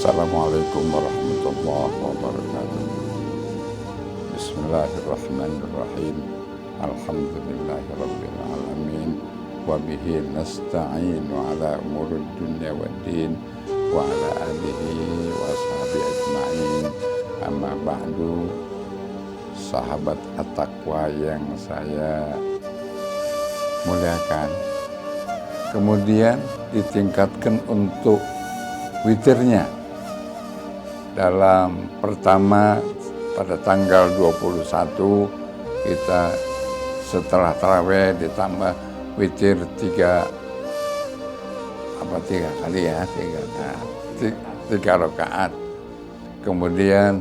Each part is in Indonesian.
Assalamualaikum warahmatullahi wabarakatuh. Bismillahirrahmanirrahim. Alhamdulillahirabbil alamin. Wa bihi nasta'inu ala umurid dunya waddin wa ala alihi wa ashabihi ajma'in. Amma ba'du. Sahabat at-taqwa yang saya muliakan, kemudian ditingkatkan untuk witirnya. Dalam pertama pada tanggal 21 kita setelah tarawih ditambah witir tiga kali ya, tiga rakaat. Kemudian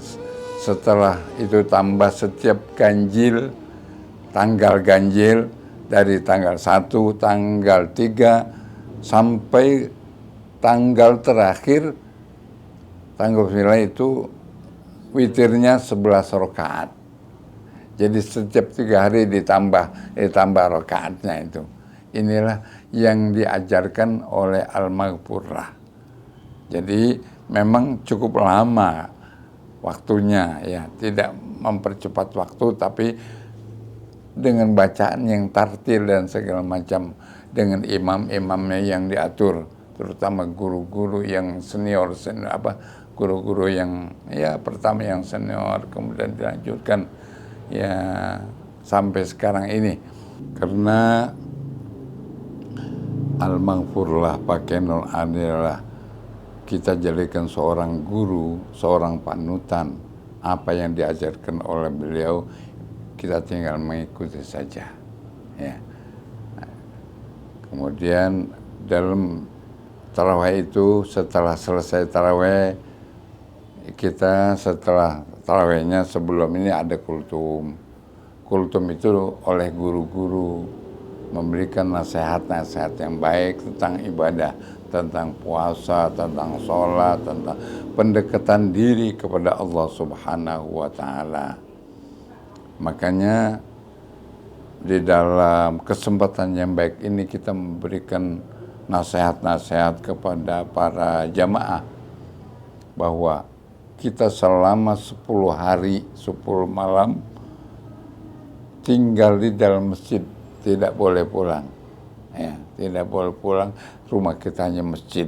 setelah itu tambah setiap ganjil, tanggal ganjil dari tanggal 1, tanggal 3 sampai tanggal terakhir, tanggal 9 itu witirnya 11 rakaat. Jadi setiap 3 hari ditambah rakaatnya itu. Inilah yang diajarkan oleh Al-Maghfurlah. Jadi memang cukup lama waktunya ya, tidak mempercepat waktu, tapi dengan bacaan yang tartil dan segala macam, dengan imam-imamnya yang diatur, terutama guru-guru yang senior, guru-guru yang ya pertama yang senior, kemudian dilanjutkan ya sampai sekarang ini. Karena Al-Maghfurlah Pakenul adalah kita jadikan seorang guru, seorang panutan. Apa yang diajarkan oleh beliau kita tinggal mengikuti saja ya. Kemudian dalam tarawih itu, setelah selesai tarawih, kita setelah tarawihnya sebelum ini ada kultum. Kultum itu oleh guru-guru memberikan nasihat-nasihat yang baik tentang ibadah, tentang puasa, tentang sholat, tentang pendekatan diri kepada Allah Subhanahu wa Ta'ala. Makanya di dalam kesempatan yang baik ini kita memberikan nasihat-nasihat kepada para jamaah bahwa kita selama 10 hari 10 malam tinggal di dalam masjid, tidak boleh pulang ya, tidak boleh pulang. Rumah kita hanya masjid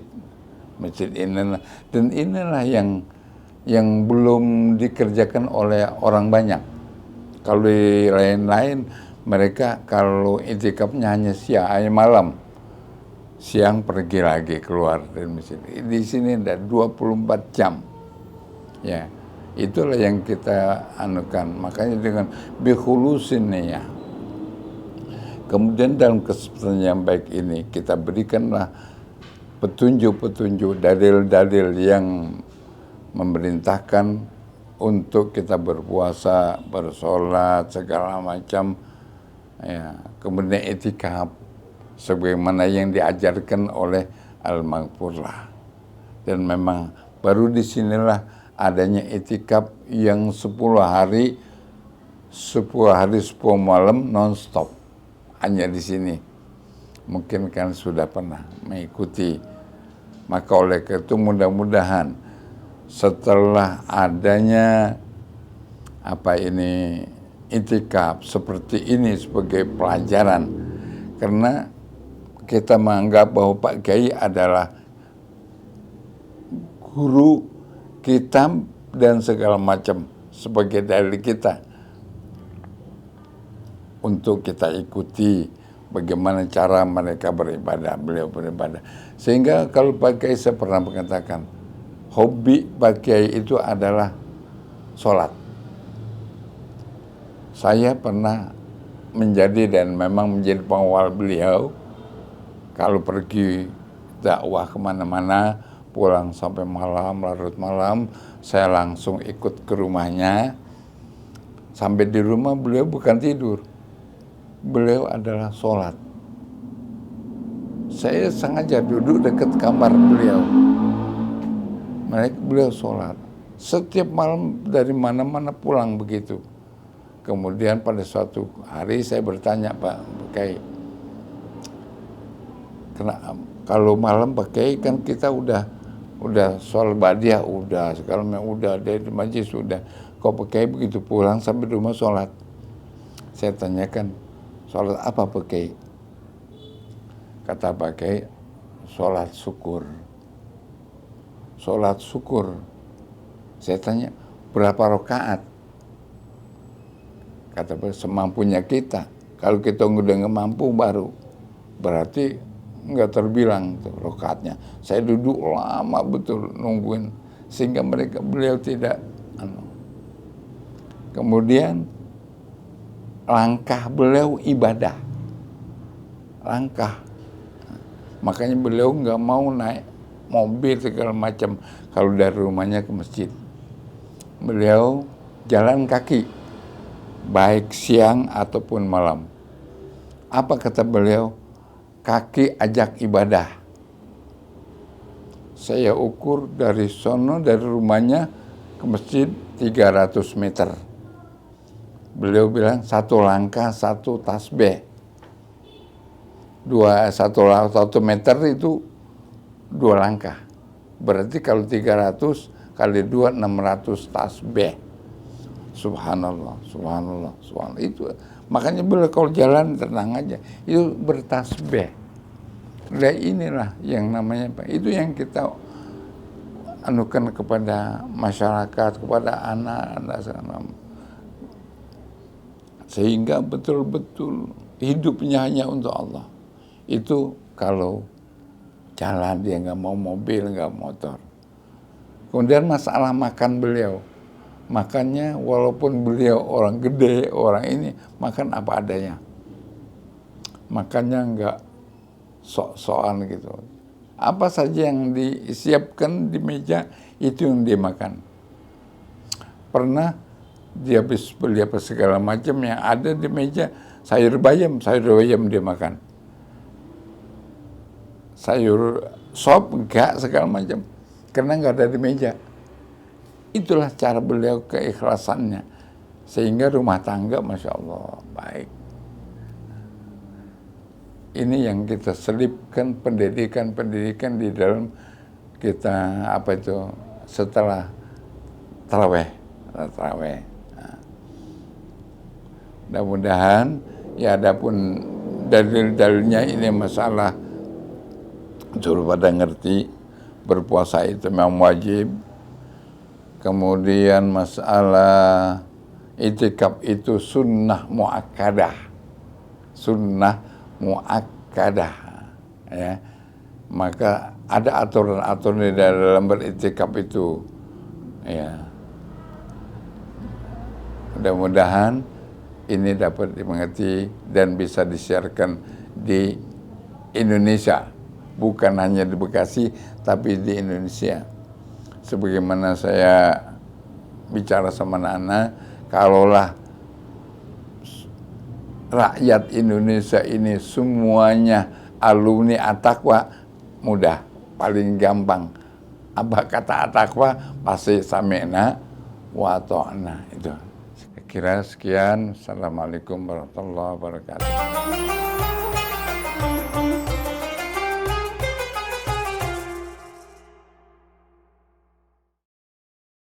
inilah, dan inilah yang belum dikerjakan oleh orang banyak. Kalau di lain-lain mereka kalau itikafnya hanya siang, hanya malam, siang pergi lagi keluar dari masjid. Di sini ada 24 jam. Ya, itulah yang kita anukan. Makanya dengan bikhulusin niyah. Kemudian dalam kesempatan yang baik ini kita berikanlah petunjuk-petunjuk, dalil-dalil yang memerintahkan untuk kita berpuasa, bersolat, segala macam. Ya, kemudian itikaf sebagaimana yang diajarkan oleh Al-Maghfurlah. Dan memang baru disinilah adanya itikaf yang 10 hari 10 malam non-stop, hanya di sini. Mungkin kan sudah pernah mengikuti. Maka oleh itu mudah-mudahan setelah adanya itikaf seperti ini sebagai pelajaran, karena kita menganggap bahwa Pak Kiai adalah guru kita dan segala macam sebagai dalil kita untuk kita ikuti bagaimana cara mereka beribadah, beliau beribadah. Sehingga kalau Pak Kiai, saya pernah mengatakan, hobi Pak Kiai itu adalah sholat. Saya pernah menjadi dan memang menjadi pengawal beliau. Kalau pergi dakwah kemana-mana, pulang sampai malam, larut malam, saya langsung ikut ke rumahnya. Sampai di rumah beliau bukan tidur, beliau adalah sholat. Saya sengaja duduk dekat kamar beliau. Beliau sholat. Setiap malam dari mana-mana pulang begitu. Kemudian pada suatu hari saya bertanya, Pak Kiai, kalau malam Pak Kiai kan kita udah udah sholat badiah, udah segala macam, udah dari majlis, udah. Kok pakai begitu pulang sampai rumah sholat? Saya tanyakan, sholat apa pakai? Kata pakai, sholat syukur. Sholat syukur. Saya tanya, berapa rakaat? Kata pakai, semampunya kita. Kalau kita udah nggak mampu baru, berarti nggak terbilang tuh rakaatnya. Saya duduk lama betul nungguin sehingga beliau tidak. Kemudian langkah beliau ibadah, langkah. Makanya beliau nggak mau naik mobil segala macam kalau dari rumahnya ke masjid. Beliau jalan kaki, baik siang ataupun malam. Apa kata beliau? Kaki ajak ibadah. Saya ukur dari sono, dari rumahnya ke masjid 300 meter. Beliau bilang satu langkah satu tasbih. Satu meter itu 2 langkah. Berarti kalau 300 kali 2, 600 tasbih. Subhanallah, subhanallah, subhanallah. Itu makanya beliau kalau jalan tenang aja, itu bertasbih. Nah, inilah yang namanya, itu yang kita anukan kepada masyarakat, kepada anak-anak, sehingga betul-betul hidupnya hanya untuk Allah. Itu kalau jalan, dia nggak mau mobil, nggak motor. Kemudian masalah makan beliau, makannya walaupun beliau orang gede, orang ini makan apa adanya, makannya nggak sok-sokan gitu. Apa saja yang disiapkan di meja itu yang dia makan. Pernah dia habis beli apa segala macam yang ada di meja, sayur bayam dia makan. Sayur sop enggak, segala macam, karena enggak ada di meja. Itulah cara beliau, keikhlasannya, sehingga rumah tangga Masya Allah baik. Ini yang kita selipkan, pendidikan di dalam kita, apa itu, setelah taraweh. Nah, mudah-mudahan ya, adapun dalil-dalilnya ini masalah suruh pada ngerti berpuasa itu memang wajib. Kemudian masalah itikaf itu sunnah muakkadah, ya. Maka ada aturan-aturan di dalam beritikaf itu, ya. Mudah-mudahan ini dapat dimengerti dan bisa disiarkan di Indonesia, bukan hanya di Bekasi, tapi di Indonesia. Sebagaimana saya bicara sama anak-anak, kalaulah rakyat Indonesia ini semuanya alumni At-Taqwa, mudah, paling gampang. Apa kata At-Taqwa? Pasti sami'na wa ta'na. Itu. Kira sekian. Assalamualaikum warahmatullahi wabarakatuh.